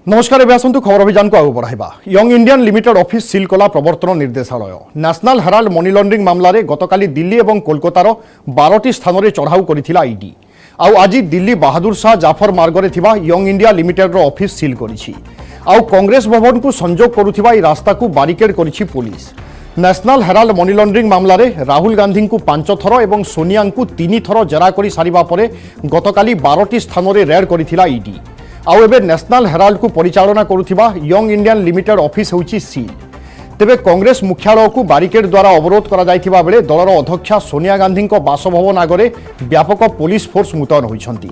नमस्कार एवं आसतु खबर अभियान को आगे बढ़ाइबा। Young Indian Limited office seal कला प्रवर्तन निर्देशालय नेशनल हेराल्ड मनी लॉन्ड्रिंग मामलें गतकाली दिल्ली और कोलकातार 12टी स्थान में चढ़ाऊ करथिला ईडी। आउ आज दिल्ली बहादुर शाह जाफर मार्गरे थिबा यंग इंडिया लिमिटेड रो ऑफिस सील करिछि। आउ कांग्रेस भवन को संजोग करुथिबा ई रास्ता को बारिकेड करिछि police. National Herald money laundering मामलें राहुल गांधी को 5 थर और सोनिया को 3 थर जेरा कर सारिबा परे गतकाली 12टी स्थान में रेड करिथिला ईडी। आउ एबे नेशनल हेराल्ड को परिचालना करुथिबा यंग इंडियन लिमिटेड ऑफिस होउछि सील। तेबे कांग्रेस मुख्यालय को बारिकेड द्वारा अवरोध करा जायथिबा बेले दलर अध्यक्षा सोनिया गांधी बासभवन आगरे व्यापक पुलिस फोर्स मुतयन होइछंती।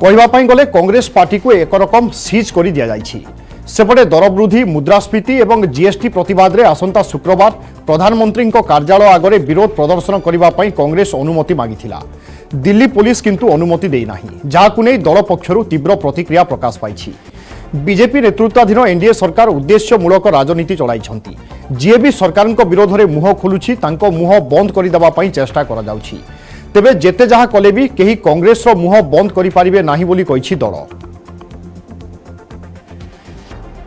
कहबा पई गले कांग्रेस पार्टी को एक रकम सीज करि दिया जायछि। सेपटे दरवृद्धि मुद्रास्फीति और जीएसटी प्रतिवाद रे आसंता शुक्रवार प्रधानमंत्री कार्यालय आगरे विरोध प्रदर्शन करने पर कांग्रेस अनुमति मागिथिला। दिल्ली पुलिस किंतु अनुमति दे नाही, जहाकु नै दल पक्षरु तीव्र प्रतिक्रिया प्रकाश पाइछि। बीजेपी नेतृत्वाधीन एनडीए सरकार उद्देश्यमूलक राजनीति चलाइछंती। जे भी सरकार विरोध में मुह खोलुछि तांको मुह बंद करदेबा पई चेष्टा करा जाउछि। तेबे जेते जहा कले भी केही कांग्रेस रो मुह बंद करि पारिबे नाही बोली कहिछि दल।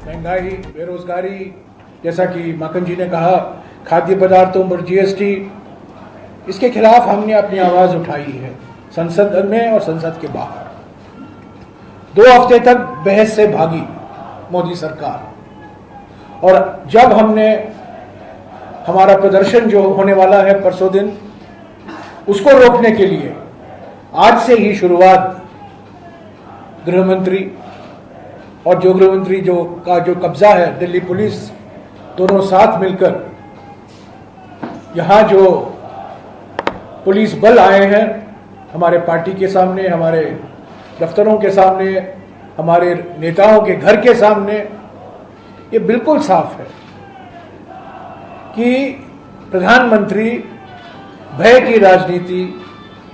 महंगाई, बेरोजगारी, जैसा कि माखन जी ने कहा, खाद्य पदार्थों पर जीएसटी, इसके खिलाफ हमने अपनी आवाज उठाई है संसद में और संसद के बाहर। 2 हफ्ते तक बहस से भागी मोदी सरकार, और जब हमने हमारा प्रदर्शन जो होने वाला है परसों दिन, उसको रोकने के लिए आज से ही शुरुआत गृह मंत्री और जो गृहमंत्री का जो कब्जा है दिल्ली पुलिस, दोनों साथ मिलकर यहाँ जो पुलिस बल आए हैं हमारे पार्टी के सामने, हमारे दफ्तरों के सामने, हमारे नेताओं के घर के सामने, ये बिल्कुल साफ है कि प्रधानमंत्री भय की राजनीति,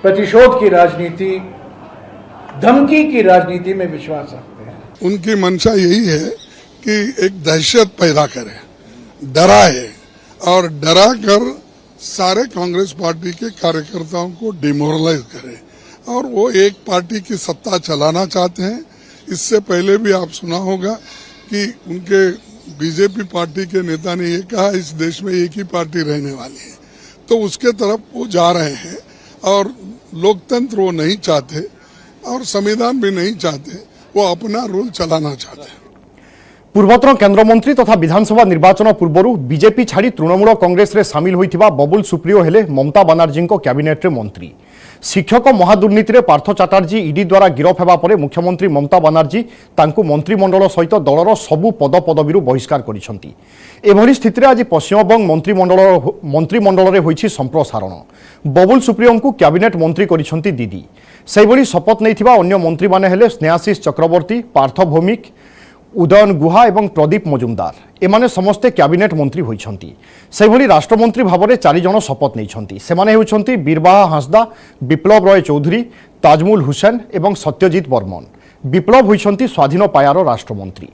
प्रतिशोध की राजनीति, धमकी की राजनीति में विश्वास रखते हैं। उनकी मंशा यही है कि एक दहशत पैदा करे, डराए और डरा कर सारे कांग्रेस पार्टी के कार्यकर्ताओं को डिमोरलाइज करे, और वो एक पार्टी की सत्ता चलाना चाहते हैं। इससे पहले भी आप सुना होगा कि उनके बीजेपी पार्टी के नेता ने ये कहा इस देश में एक ही पार्टी रहने वाली है, तो उसके तरफ वो जा रहे हैं। और लोकतंत्र वो नहीं चाहते और संविधान भी नहीं चाहते, वो अपना रूल चलाना चाहते हैं। पूर्वतन केंद्र मंत्री तथा विधानसभा निर्वाचन पूर्व बीजेपी छाड़ी तृणमूल कांग्रेस रे सामिल होइथिबा बबुल सुप्रियो हेले ममता बानार्जी को कैबिनेट रे मंत्री। शिक्षक महादुर्नीति रे पार्थ चैटार्जी ईडी द्वारा गिरफ हेबा परे मुख्यमंत्री ममता बानार्जी तांकु मंत्रिमंडल सहित दलर सबु पद पदवी बहिष्कार करिसंती। एभली स्थिति आज पश्चिमबंग मंत्रिमंडल रे होइछि संप्रसारण। बबुल सुप्रियो को कैबिनेट मंत्री करिसंती दीदी। सेहिभली शपथ नैथिबा अन्य मंत्री माने हेले स्नेहाशीष चक्रवर्ती, पार्थ भौमिक, उदयन गुहा और प्रदीप मजुमदार। एमाने समस्ते कैबिनेट मंत्री होइछंती। सेहिभली राष्ट्रमंत्री भाव में 4 जन शपथ नैछंती। सेमाने हेउछंती बीरबाहा हांसदा, विप्लव रॉय चौधरी, ताजमुल हुसैन और सत्यजित बर्मन। विप्लव होइछंती स्वाधीन पायार राष्ट्रमंत्री।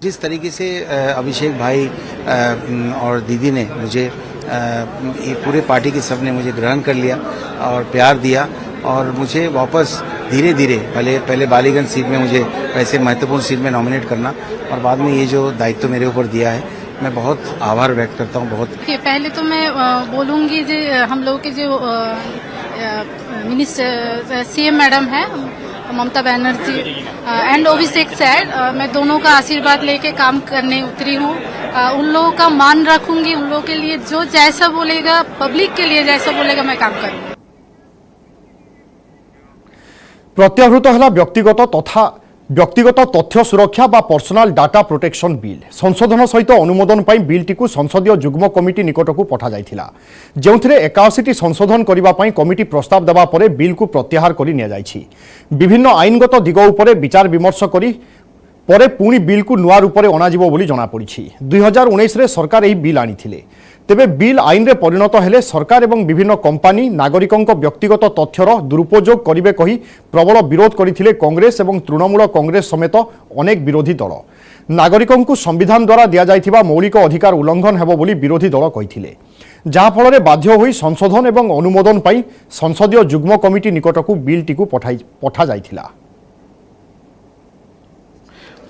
जिस तरीके से अभिषेक भाई और दीदी ने मुझे ये पूरे पार्टी के सब ने मुझे ग्रहण कर लिया और प्यार दिया, और मुझे वापस धीरे धीरे पहले बालीगंज सीट में मुझे ऐसे महत्वपूर्ण सीट में नॉमिनेट करना, और बाद में ये जो दायित्व मेरे ऊपर दिया है, मैं बहुत आभार व्यक्त करता हूँ। बहुत पहले तो मैं बोलूँगी जो हम लोग के जो मिनिस्टर सीएम मैडम है Mamata Banerjee and Abhishek sir, मैं दोनों का आशीर्वाद लेके काम करने उतरी हूँ। उन लोगों का मान रखूंगी, उन लोगों के लिए जो जैसा बोलेगा, पब्लिक के लिए जैसा बोलेगा मैं काम करूँगी। प्रत्याहृत है व्यक्तिगत तथ्य सुरक्षा बा पर्सनल डाटा प्रोटेक्शन बिल संशोधन सहित अनुमोदन पर बिलटी को संसदीय जुग्म कमिटी निकट को पठा जाइथिला, जेउथिरे 81टी संशोधन करिबा पई कमिटी प्रस्ताव देबा परे बिल को प्रत्याहार करि निया जाइछि। विभिन्न आईनगत दिग उपरे विचार विमर्श करी परे पुणी बिल को नुआ रूप में अणाजिबो बोली जଣା पड़िछि। 2019 रे सरकार एही बिल आनिथिले। तेबे बिल आईन रे परिणत हेले सरकार एवं विभिन्न कंपानी नागरिकों व्यक्तिगत तथ्यर दुरुपयोग करिवे कही प्रबल विरोध करथिले कांग्रेस एवं तृणमूल कांग्रेस समेत अनेक विरोधी दल। नागरिकों को संविधान द्वारा दिया जाइथिबा मौलिक अधिकार उल्लंघन हेबो बोली विरोधी दल कहिथिले, जहा फल बाध्य होई संशोधन एवं अनुमोदन पाई संसदीय जुग्म कमिटी निकट को बिलटी को पठा जाइथिला।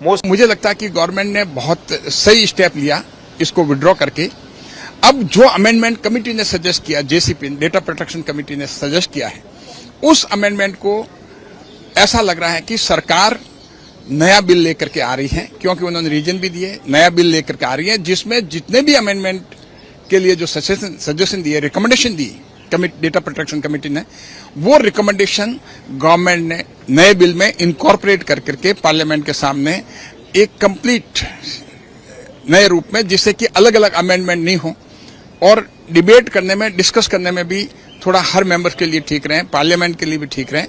मुझे लगता है कि गवर्नमेंट ने बहुत सही स्टेप लिया इसको विड्रॉ करके। अब जो अमेंडमेंट कमेटी ने सजेस्ट किया, जेसीपी डेटा प्रोटेक्शन कमेटी ने सजेस्ट किया है, उस अमेंडमेंट को ऐसा लग रहा है कि सरकार नया बिल लेकर के आ रही है, क्योंकि उन्होंने रीजन भी दिए, नया बिल लेकर के आ रही है जिसमें जितने भी अमेंडमेंट के लिए जो सजेशन दिए, रिकमेंडेशन दी डेटा प्रोटेक्शन कमेटी ने, वो रिकमेंडेशन गवर्नमेंट ने नए बिल में इनकॉर्पोरेट कर करके पार्लियामेंट के सामने एक कंप्लीट नए रूप में, जिससे कि अलग अलग अमेंडमेंट नहीं हो और डिबेट करने में, डिस्कस करने में भी थोड़ा हर मेंबर के लिए ठीक रहे, पार्लियामेंट के लिए भी ठीक रहे।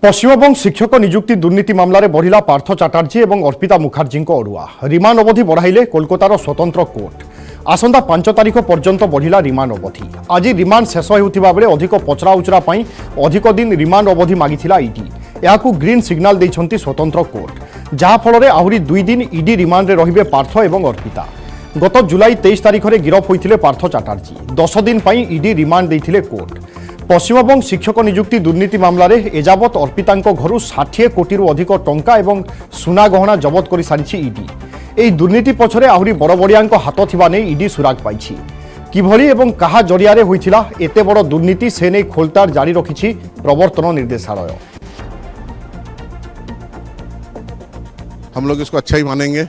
पश्चिमबंग शिक्षक नियुक्ति दुर्नीति मामलें बढ़िला पार्थ चैटार्जी और अर्पिता मुखार्जी अड़ुआ। रिमांड अवधि बढ़ाइले कोलकातार स्वतंत्र कोर्ट। आसंता 5 तारिख पर्यंत बढ़िला रिमांड अवधि। आज रिमांड शेष होता बेले अधिक पचराउचरा अधिक दिन रिमांड अवधि मागिथिला ईडी। यहाकू ग्रीन सिग्नाल देइछंती स्वतंत्र कोर्ट, जहाँफल आहरी 2 दिन ईडी रिमांड रे रहिबे पार्थ और अर्पिता। गत जुलाई 23 तारिख में गिरफ होते पार्थ चैटार्जी 10 दिन ईडी रिमांड देइथिले कोर्ट। पश्चिमबंग शिक्षक नियुक्ति दुर्नीति मामलें एजावत अर्पिता घर 60 कोटी अधिक टंका और सुना गहना जबत कर सारी ईडी। यह दुर्नीति पछरे आहरी बड़बड़िया हाथ थिबा नै ईडी सुराग पाइछि। किभली एवं कहा जरिया होइथिला एते बड़ दुर्नीति से नै खोलतार जारी रखिछि प्रवर्तन निर्देशालय। हम लोग इसको अच्छा ही मानेंगे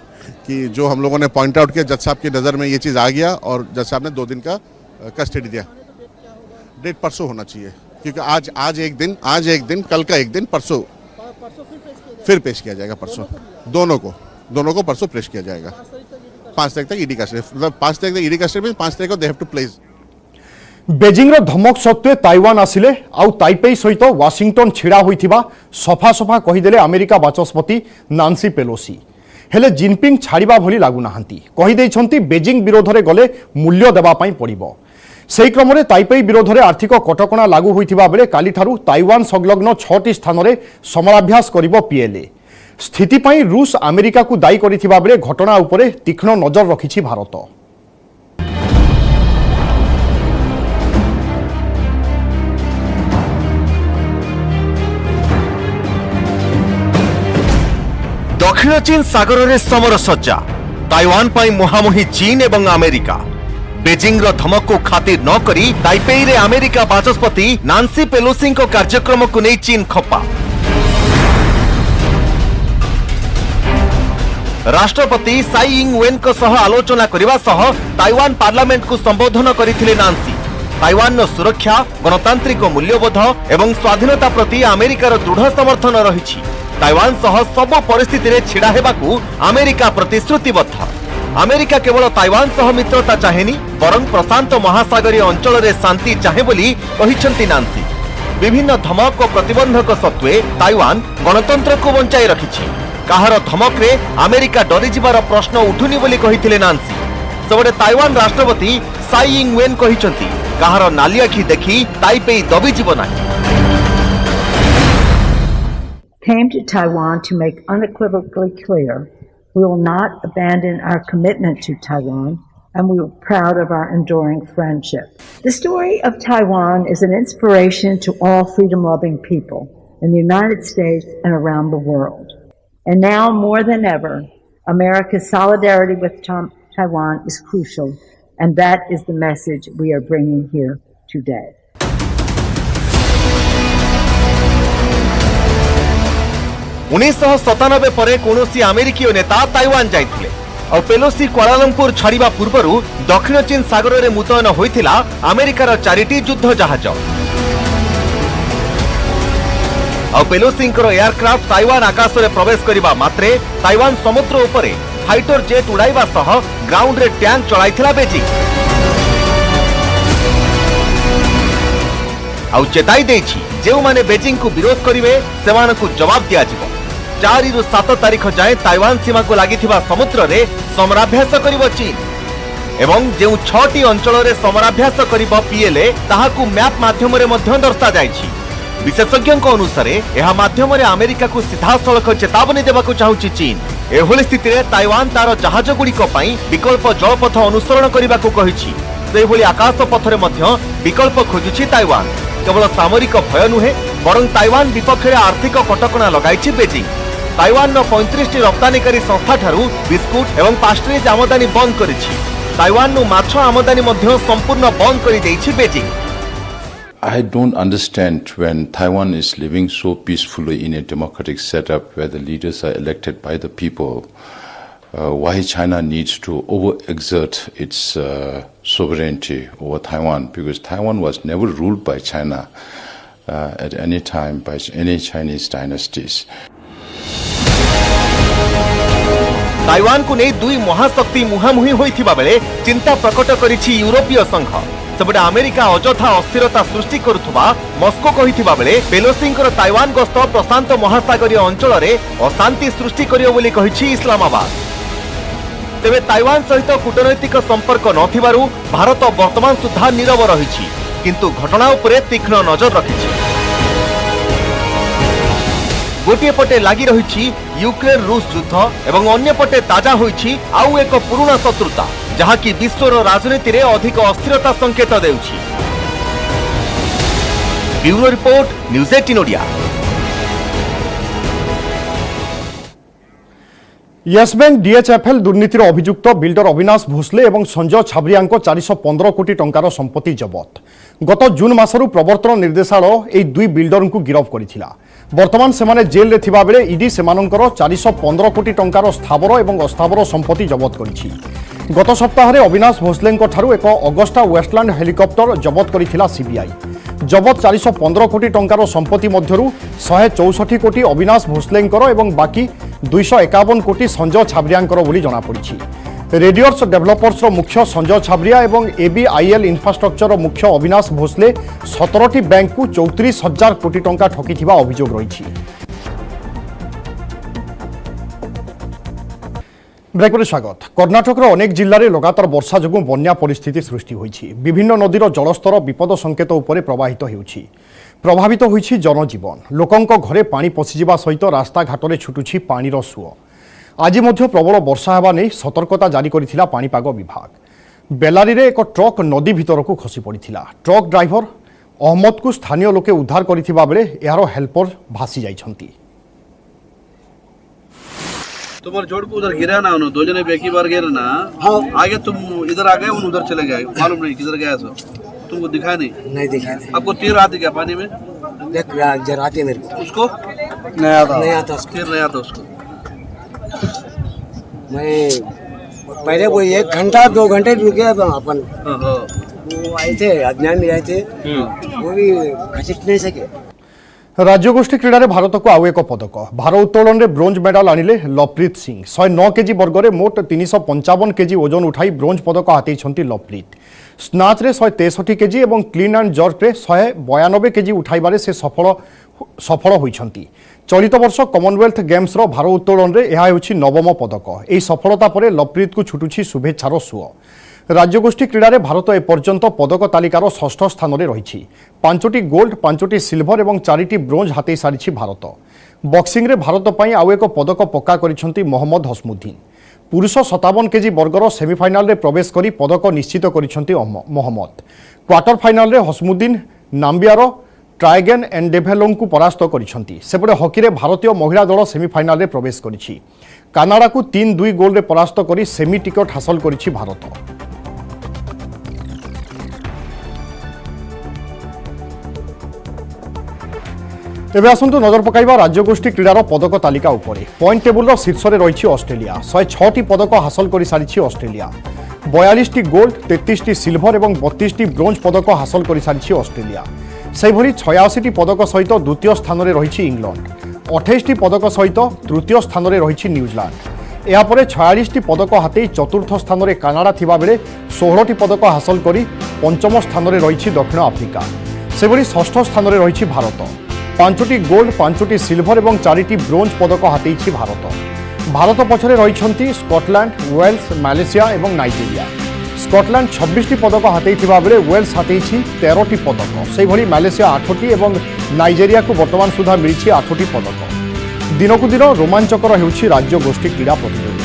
कि जो हम लोगों ने पॉइंट आउट किया, जज साहब की नज़र में ये चीज़ आ गया और जज साहब ने 2 दिन का कस्टडी दिया। डेट परसों होना चाहिए, क्योंकि आज एक दिन, कल का एक दिन, परसों फिर पेश किया जाएगा। परसों दोनों को परसों पेश किया जाएगा। 5 तारीख तक ईडी का स्टे, मतलब 5 तारीख तक ईडी का स्टे में 5 तारीख को they have to place. Beijing धमक सत्वे ताइवान आसिले आउ ताइपेई सहित वाशिंगटन छिड़ा होइथिबा सफा सफा कहीदेले अमेरिका बाचस्पति नांसी पेलोसी। हेले जिनपिंग छाड़िबा भली लागु नाहांती। कही देइछंती बेजिंग विरोध में गले मूल्य देबा पई पड़िबो। सेही क्रम में ताइपेई विरोध में आर्थिक कटकणा लागू होइथिबा बेले कालीठारु ताइवान संलग्न 6टी स्थान में समराभ्यास करिबो पीएलए। स्थिति पई रूस अमेरिका को दायी करिथिबा बेले घटना उपरे तीक्ष्ण नजर रखिछि भारत। दक्षिण चीन सागर में समर सज्जा। ताइवान पर मुहांमुही चीन एवं अमेरिका। बेजिंग धमक को खातिर न करी ताइपेई रे अमेरिका बाचस्पति नांसी पेलोसी कार्यक्रम को नहीं चीन खप्पा। राष्ट्रपति साई इंग वेन आलोचना करने सह ताइवान पार्लियामेंट को संबोधन करथिले नांसी। ताइवान सुरक्षा, गणतांत्रिक मूल्यबोध एवं स्वाधीनता प्रति अमेरिकार दृढ़ समर्थन रही। ताइवान सह सब परिस्थिति रे छिड़ा हेबाकू अमेरिका प्रतिश्रुतिबद्ध। अमेरिका केवल ताइवान सह मित्रता चाहेनी, बरं प्रशांत महासागरीय अंचल रे शांति चाहे बोली कहिसंती नांसी। विभिन्न धमक और प्रतिबंधक सत्वे ताइवान गणतंत्र को बंचाई रखिछि। काहार धमक रे अमेरिका डरी जिबार प्रश्न उठुनी बोली कहिथिले नांसी। सबडे ताइवान राष्ट्रपति साई इंग वेन कहिसंती काहार नाली आखि देखि ताइपेई दबी जीव नाही। Came to Taiwan to make unequivocally clear we will not abandon our commitment to Taiwan, and we are proud of our enduring friendship. The story of Taiwan is an inspiration to all freedom-loving people in the United States and around the world. And now more than ever, America's solidarity with Taiwan is crucial, and that is the message we are bringing here today. उन्नीस 1997 पर कौनसी अमेरिकीय नेता Taiwan जाइथिले और Pelosi Kuala Lumpur छाड़िबा पूर्वरु दक्षिण चीन सागर में मुतयन होइथिला अमेरिकार 4टी युद्ध जहाज। और पेलोसी एयरक्राफ्ट ताइवान आकाश में प्रवेश करने मात्रे ताइवान समुद्र उपरे फाइटर जेट उड़ाइबा सह ग्राउंड रे टैंक चलाइथिला बेजिंग। आउ चेताई देछि जेउ माने बेजिंग को विरोध करिवे सेमानकु जवाब दिया जिवो। 4 रु 7 तारिख जाए ताइवान सीमा को लागिथिबा समुद्र रे समराभ्यास करिवो चीन एवं जेउ 6टी अंचल रे समराभ्यास करिवो पीएलए ताहाकु मैप माध्यम रे मध्य दर्शा जायछि। विशेषज्ञों अनुसार यह माध्यम रे अमेरिका को सीधा सड़क चेतावनी देबाकु चाहुछि चीन। एभली स्थिति रे ताइवान तार जहाज गुड़िक पई विकल्प जलपथ अनुसरण करिबाकु कहिछि। सेभली आकाश पथरे मध्य विकल्प खोजुछि ताइवान। केवल सामरिक भय नुहे बरं ताइवान विपक्ष में आर्थिक कटकणा लगाई बेजिंग। ताइवान 35 रप्तानीकारी संस्था ठारू बिस्कुट एवं पास्ट्रीज आमदानी बंद करिछि। ताइवान माछ आमदानी मध्य संपूर्ण बंद करि दैछि Beijing. I don't understand when Taiwan is living so peacefully in a democratic setup where the leaders are elected by the people, why China needs to overexert its sovereignty over Taiwan, because Taiwan was never ruled by China at any time by any Chinese dynasties. Taiwan को नहीं दुई महाशक्ति मुहांमुही होइथिबा बेले चिंता प्रकट करिछि यूरोपीय संघ। सेपटे अमेरिका अଯଥା अस्थिरता सृष्टि करुथुबा मस्को कहिथिबा बेले पेलोसींकर ताइवान गस्त प्रशांत महासागरीय अंचल रे अशांति सृष्टि करियो बोली कहिछि इस्लामाबाद। तेबे ताइवान सहित कूटनैतिक संपर्क नथिबारु भारत वर्तमान सुद्धा नीरव रहिछि, किंतु घटना उपरे तीक्ष्ण नजर रखिछि। गोटे पटे लागि रहिछि यूक्रेन रूस युद्ध एवं अन्य पटे ताजा होइछि आउ एक पुराना शत्रुता जहाँकि विश्वर राजनीति रे अधिक अस्थिरता संकेत देउछि। Bureau report, news 18 Odia. Yes Bank DHFL दुर्नीतिर अभियुक्त बिल्डर अविनाश भोसले और संजय छाब्रिया 415 कोटी टंकार संपत्ति जबत। गत जून मासरू प्रवर्तन निर्देशालय এই দুই बिल्डर को गिरफ करिथिला। वर्तमान सेमाने जेल रे थिबा बेले ईडी सेमानंकर 415 कोटी टंकार स्थावर और अस्थावर संपत्ति जबत करिछि। गत सप्ताह अविनाश भोसले ठारू एक अगस्टा वेस्टलैंड हेलिकॉप्टर जबत करिथिला सीबीआई। जबत 415 कोटी टंकार संपत्ति मध्यरु 164 कोटी अविनाश भोसले और बाकी 251 कोटी संजय छाब्रिया बोली जनापड़ी। रेडियर्स डेभलपर्स मुख्य संजय छाब्रिया और एबीआईएल इन्फ्रास्ट्रक्चर मुख्य अविनाश भोसले 17टी बैंक को 34,000 कोटी टंका ठकी अभियोग रही। ब्रेक पर स्वागत। कर्णाटकर अनेक जिले में लगातार वर्षा जो बन्या परिस्थिति सृष्टि होइछि। विभिन्न नदीर जलस्तर विपद संकेत उपरे प्रवाहित होइछि। प्रभावित होइछि जनजीवन। लोकंक घरे पानी पशिजिबा सहित रास्ता घाट में छुटुछि पानीर सुओ। आज मध्य प्रबल वर्षा हेबा नै सतर्कता जारी करिथिला पाणीपाग विभाग। बेलारी रे एक ट्रक नदी भितर को खसी पड़िथिला। ट्रक ड्राइवर अहमद को स्थानीय लोके उद्धार करिथिबा बेले एहारो हेल्पर भासी जाइछंती। तुम्हारे जोड़ को उधर गिरा ना, उन्होंने दो जने एक ही बार गिरा ना। हाँ। आगे तुम इधर आ गए, उन उधर चले गए, मालूम नहीं किधर गया सो। तुमको दिखा नहीं दिखा। आपको तीर आती क्या पानी में? देख जरा आती मेरे को। उसको नहीं आता तीर नहीं आता उसको। मैं पहले वो 1 घंटा 2 घंटे रुके अपन। वो आए थे अज्ञान में आए थे, वो भी खिंच नहीं सके। राज्यगोष्ठी क्रीड़ा में भारत को आउ एक पदक। भारोत्तोलन में ब्रोंज मेडाल आनिले लवप्रीत सिंह। 109 केजी वर्ग में मोट 355 केजी ओजन उठाई ब्रोंज पदक हातेइछंती लवप्रीत। स्नाच रे 163 केजी और क्लीन एंड जर्क रे 192 केजी उठाइबारे से सफल होइछंती। चलित वर्ष कॉमनवेल्थ गेम्स रो भारोत्तोलन रे एहा हेउछि 9म पदक। एही सफलता परे लवप्रीत को छुटुछि शुभेच्छार सुओ। राज्यगोष्ठी क्रीड़ा में भारत एपर्यंत पदक तालिकार 6ठ स्थान में रही। 5टी गोल्ड, 5टी सिल्वर और 4टी ब्रोंज हाथई सारी भारत। बक्सिंग रे भारत पर आउ एक पदक पक्का करिसेंती मोहम्मद हसमुद्दीन। पुरुष 57 केजी वर्गर सेमिफाइनाल रे प्रवेश करी पदक निश्चित करिसेंती मोहम्मद। क्वार्टर फाइनाल रे हसमुद्दीन नाम्बियार ट्राइगेन एंडेभेलों को परास्त करिसेंती। सेपटे हॉकी रे भारतीय महिला दल सेमिफाइनाल रे प्रवेश करिछि। कानाडा को 3-2 गोल रे परास्त करी सेमी टिकट हासिल करिछि भारत। तेज आसतु नजर पकाइबा राज्यगोष्ठी क्रीडार पदक तालिका उपरे। पॉइंट टेबुल शीर्ष में रही ऑस्ट्रेलिया। 106टी पदक हासिल कर सारी ऑस्ट्रेलिया। 42टी गोल्ड, 33टी सिल्वर और 32टी ब्रोंज पदक हासिल कर सारी ऑस्ट्रेलिया। से भली 86टी पदक सहित द्वितीय स्थान में रही इंग्लैंड। 28टी पदक सहित तृतीय स्थान में रही न्यूजीलैंड। यापर 46टी पदक हाथई चतुर्थ स्थान में कानाडा थिबा बेले 16टी पदक हासिल कर पंचम स्थान में रही दक्षिण आफ्रिका। से भली षष्ठ स्थान में रही भारत। 5टी गोल्ड, 5टी सिल्वर और 4टी ब्रोंज पदक हाथई भारत। भारत पछरे रही स्कॉटलैंड, वेल्स, मालेशिया और नाइजेरिया। स्कॉटलैंड 26टी पदक हाथई बेले वेल्स हाथई 13टी पदक। से भली मालेशिया 8टी और नाइजेरिया को वर्तमान सुधा मिली 8टी पदक। दिनकू दिन रोमांचकर होउछि राज्यगोष्ठी क्रीड़ा प्रतियोगिता।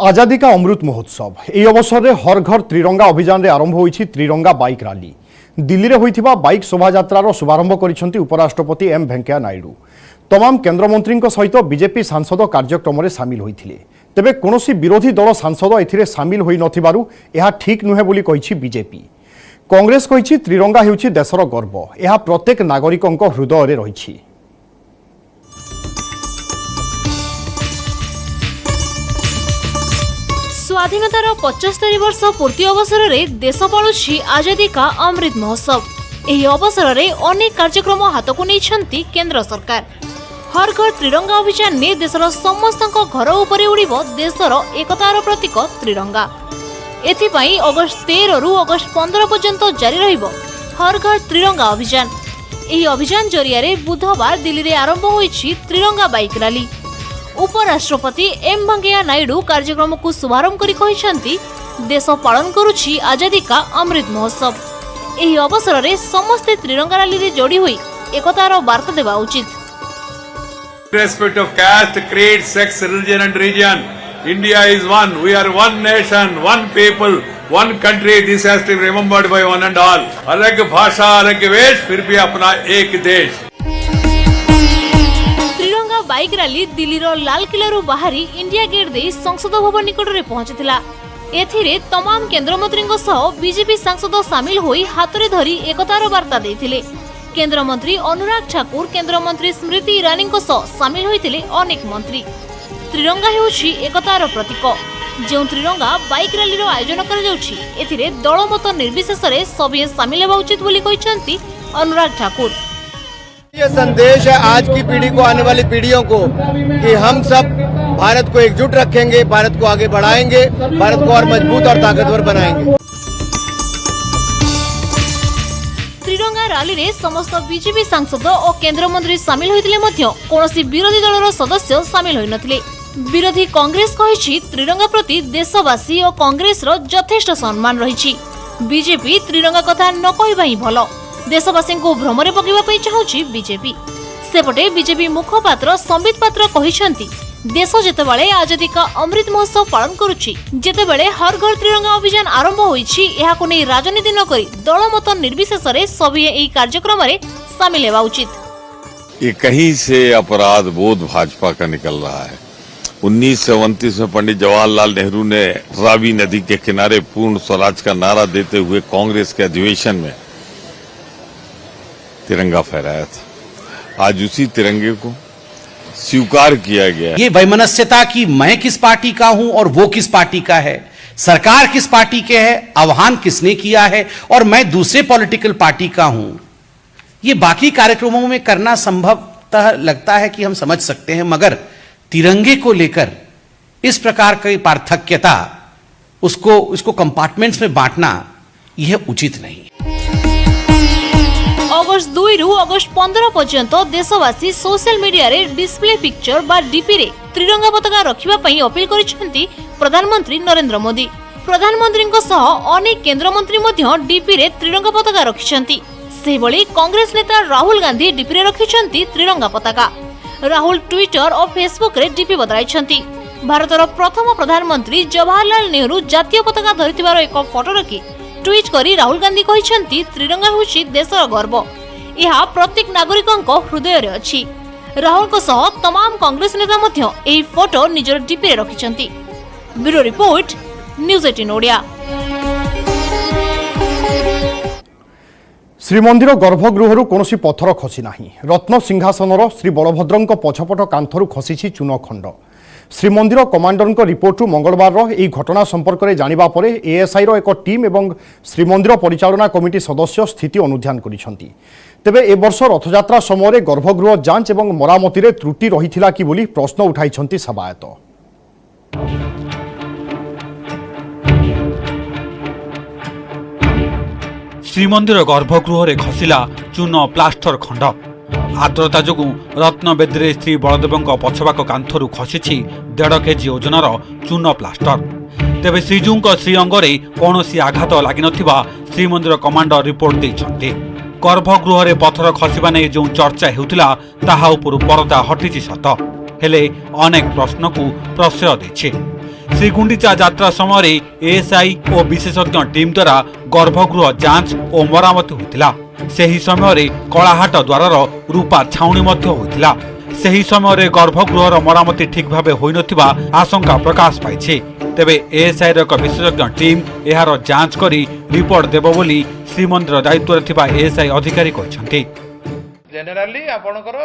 आजादी का अमृत महोत्सव এই অবসরে हर घर त्रिरंगा अभियान आरंभ होइछि त्रिरंगा बाइक रैली। दिल्ली रे होइथिबा बाइक शोभायात्रार शुभारंभ करिसेंति उपराष्ट्रपति एम वेंकैया नायडू। तमाम केन्द्रमंत्री सहित बीजेपी सांसद कार्यक्रम में सामिल होइथिले। तेबे कोनोसी विरोधी दल सांसद एथिरे सामिल होई नथिबारु एहा ठीक नुहे बोली कहिछि बीजेपी। कांग्रेस कहिछि त्रिरंगा हेउछि देशर गर्व, एहा प्रत्येक नागरिकक हृदय रे रहिछि। स्वाधीनतार 75 वर्ष पूर्ति अवसर में देश पालुछि आजादी का अमृत महोत्सव। एही अवसर में अनेक कार्यक्रम हाथ को नहीं केंद्र सरकार। हर घर त्रिरंगा अभियान में देशर समस्त घर उपरे उड़िबो देशर एकतार प्रतीक त्रिरंगा। एथिपाई अगस्त 13 रु अगस्त 15 पर्यंत जारी रहिबो हर घर त्रिरंगा अभियान। एही अभियान जरिया बुधवार दिल्ली रे आरंभ होइछि त्रिरंगा बाइक रैली। उपराष्ट्रपति एम वेंकैया नायडू कार्यक्रम को शुभारंभ करी कहिसेंति देश पालन करुछि आजादी का अमृत महोत्सव। एही अवसर रे समस्त त्रिरंगा रैली रे जोड़ी हुई एकतार वार्ता देबा उचित। Irrespective of caste, creed, sex, religion and region, India is one. We are one nation, one people, one country. This has to be remembered by one and all. अलग भाषा, अलग वेश, फिर भी अपना एक देश। त्रिरंगा बाइक रैली दिल्लीर लाल किला बाहरी इंडिया गेट दे संसद भवन निकट में पहुंचीला। एथिरे तमाम केन्द्रमंत्री बीजेपी सांसद सामिल होई हाथ में धरी एकतार वार्ता देथिले। केंद्र मंत्री अनुराग ठाकुर, केंद्र मंत्री स्मृति ईरानी सामिल होइतिले अनेक मंत्री। त्रिरंगा हेउछि एकतार प्रतीक। जो त्रिरंगा बाइक रैली आयोजन करा जाउछि एथिरे दलमत निर्विशेष रे सभी सामिल हेबा उचित बोली कहिसेंति अनुराग ठाकुर। ये संदेश है आज की पीढ़ी को, आने वाली पीढ़ियों को, कि हम सब भारत को एकजुट रखेंगे, भारत को आगे बढ़ाएंगे, भारत को और मजबूत और ताकतवर बनाएंगे। त्रिरंगा रैली रे समस्त बीजेपी सांसद और केंद्र मंत्री सामिल होइतिले मध्य कोनोसी विरोधी दलर सदस्य सामिल होई नथिले। विरोधी कांग्रेस कहिछि त्रिरंगा प्रति देशवासी और कांग्रेस रो यथेष्ट सम्मान रहिछि। बीजेपी त्रिरंगा कथा न कहिबा ही भलो, देशवासी को भ्रमरे पकेबा पई चाहूछि बीजेपी। सेपटे बीजेपी मुखपात्र संबित पात्र कहिसेंति देश जेतेबेले आजादी का अमृत महोत्सव पालन करुछि, जेतेबेले हर घर त्रिरंगा अभियान आरंभ होइछि, एहाको नै राजनीति न करी दलमत निर्विशेष रे सभी एही कार्यक्रम रे शामिल हेबा उचित। ये कहीं से अपराध बोध भाजपा का निकल रहा है। 1929 में पंडित जवाहरलाल नेहरू ने रावी नदी के किनारे पूर्ण स्वराज का नारा देते हुए कांग्रेस के अधिवेशन में तिरंगा फहराया था। आज उसी तिरंगे को स्वीकार किया गया। ये वैमनस्यता की मैं किस पार्टी का हूं और वो किस पार्टी का है, सरकार किस पार्टी के है, आह्वान किसने किया है और मैं दूसरे पॉलिटिकल पार्टी का हूं, ये बाकी कार्यक्रमों में करना संभवतः लगता है कि हम समझ सकते हैं, मगर तिरंगे को लेकर इस प्रकार की पार्थक्यता, उसको कंपार्टमेंट्स में बांटना यह उचित नहीं। अगस्त 2 रु अगस्त 15 पर्यंत देशवासी सोशल मीडिया रे डिस्प्ले पिक्चर बा डीपी रे त्रिरंगा पताका रखिबा पई अपील करिसेंति प्रधानमंत्री नरेंद्र मोदी। प्रधानमंत्री अनेक केंद्र मंत्री मध्य डीपी रे त्रिरंगा पताका रखिसेंति। से भली कांग्रेस नेता राहुल गांधी डीपी रे रखिसेंति त्रिरंगा पताका। राहुल ट्विटर और फेसबुक रे डीपी बदलाइसेंति। भारतर प्रथम प्रधानमंत्री जवाहरलाल नेहरू जातीय पताका धरिथिबार एक फोटो रखी ट्वीट करी राहुल गांधी कहिसेंति त्रिरंगा होछि देशर गर्व, यह प्रत्येक नागरिकक हृदय रे अछि। राहुल को सह तमाम कांग्रेस नेता मध्य एही फोटो निजर डीपी रे रखिसेंति। Bureau report news 18 Odia. Srimandir गर्भगृह कौनसी पत्थर खसी नाही। रत्न सिंहासनर श्री बलभद्रंक पछपट कांथरू खसी चून खंड। श्रीमंदिर कमांडर रिपोर्ट मंगलवार यह घटना संपर्क में जानिबा परे एएसआई रो एक टीम एवं श्रीमंदिर परिचालना कमिटी सदस्य स्थिति अनुध्यान करिसेंति। तेबे ए वर्ष रथयात्रा समय गर्भगृह जांच एवं मरामती रे त्रुटि रहिथिला कि बोली प्रश्न उठाइछंती सेवायत। श्रीमंदिर गर्भगृह रे खसिला चून प्लास्टर खंड। आर्द्रता जोगु रत्न बेदी श्री बलदेव पछवाक कांथरू खसी 1.5 केजी ओजनर चून प्लास्टर। तेबे श्रीजू श्रीअंगे कौन आघात लगी नथिबा श्रीमंदिर कमांडर रिपोर्ट देइछन्ते। गर्भगृह रे पत्थर खसिबा नै जो चर्चा हेउतिला ताहा उपरु परदा हटिछि सत, हेले अनेक प्रश्न को प्रश्रय देछि। श्रीगुंडीचा यात्रा समय एएसआई और विशेषज्ञ टीम द्वारा गर्भगृह जांच और मरामती होता। सही समय कलाहाट द्वार रूपा छाउणी होता। सही समय गर्भगृहर मरामती ठीक भाव होई नथिबा आशंका प्रकाश पाई। तेबे एएसआई एक विशेषज्ञ टीम यार जांच करी रिपोर्ट देबो बोली श्रीमंदिर दायित्व थिबा एएसआई अधिकारी कहछन्ति। जेनेराली आपणकर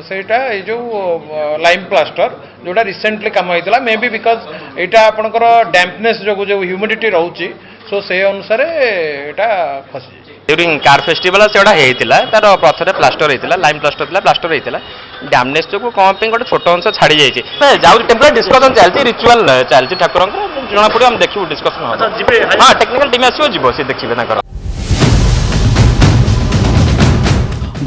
सेटा ए जो लाइम प्लास्टर जोटा रिसेंटली काम होइतला मे बी बिकॉज एटा आपणकर डैम्पनेस जो ह्यूमिडिटी रहउची सो से अनुसार एटा खसी ड्यूरिंग कार फेस्टिवल सेटा हेतिला तार पथरे प्लास्टर हेतिला लाइम प्लास्टर हेतिला डैमेज जो कम पे गोटे छोट अंश छाड़ी जाइए जाऊ टेम्परेरी डिस्कशन चलती रिचुअल चलती ठाकुर जना पड़े हम देखू डिस्कशन हाँ टेक्निकल टीम आसो जीव सी देखिए।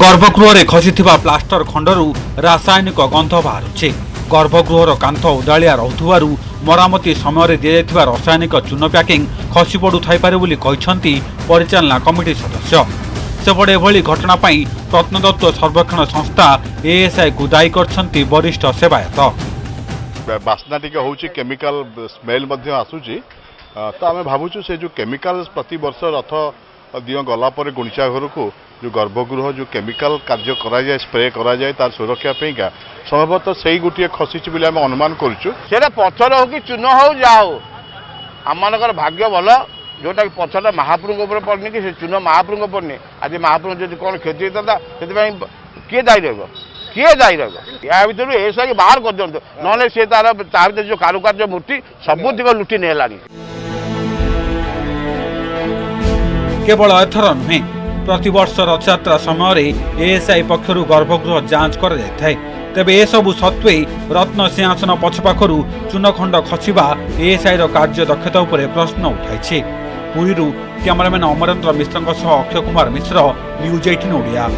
गर्भगृह खसीथिबा प्लास्टर खंडरू रासायनिक गंध बाहरुछि। गर्भगृहर कांथ उदालिया रहुथुवारु मरामती समय दिया रासायनिक चून पैकिंग खसी पड़ू थाईपारे बोली कहिसंती परिचालना कमिटी सदस्य। सेपटे एभली घटना पाई प्रत्नतत्व सर्वेक्षण संस्था एएसआई को दायी करछंती वरिष्ठ सेवायत। बास्ना टिके होउची केमिकल स्मेल मध्य आसुची तो आमे भाबुछु से जो केमिकल प्रति वर्ष रथ दियो गला पर गुणिचा घर को जो गर्भगृह जो केमिकल कार्य करा जाए स्प्रे करा जाए तार सुरक्षा पेगा संभवतः सही गोटे खसीची बोली आमे अनुमान करछु। सेटा पत्थर हो कि चून हो जा हो आमनकर भाग्य भल जोटा कि पत्थर महाप्रभु ऊपर पड़नी कि चून महाप्रभु पड़नी आज महाप्रभु जब कौन क्षति होता से किए दायी रही या भर एएसआई बाहर कर दिखाँ ना सी तार भर जो कारुकार्य मूर्ति सबुतिक लुटि नेलानी। केवल एथर नुहे प्रतिवर्ष रथयात्रा समय एएसआई पक्षरु गर्भगृह जांच कर जाए। तेबे ए सबु सत्वे रत्न सिंहासन पछपाखरु चूनखंड खसिबा एएसआई कार्य दक्षता उपरे प्रश्न उठाइछि। पुरीरु कैमरामैन अमरेन्द्र मिश्रଙ୍କ सह अक्षय कुमार मिश्र न्यूज 18 ओडिया।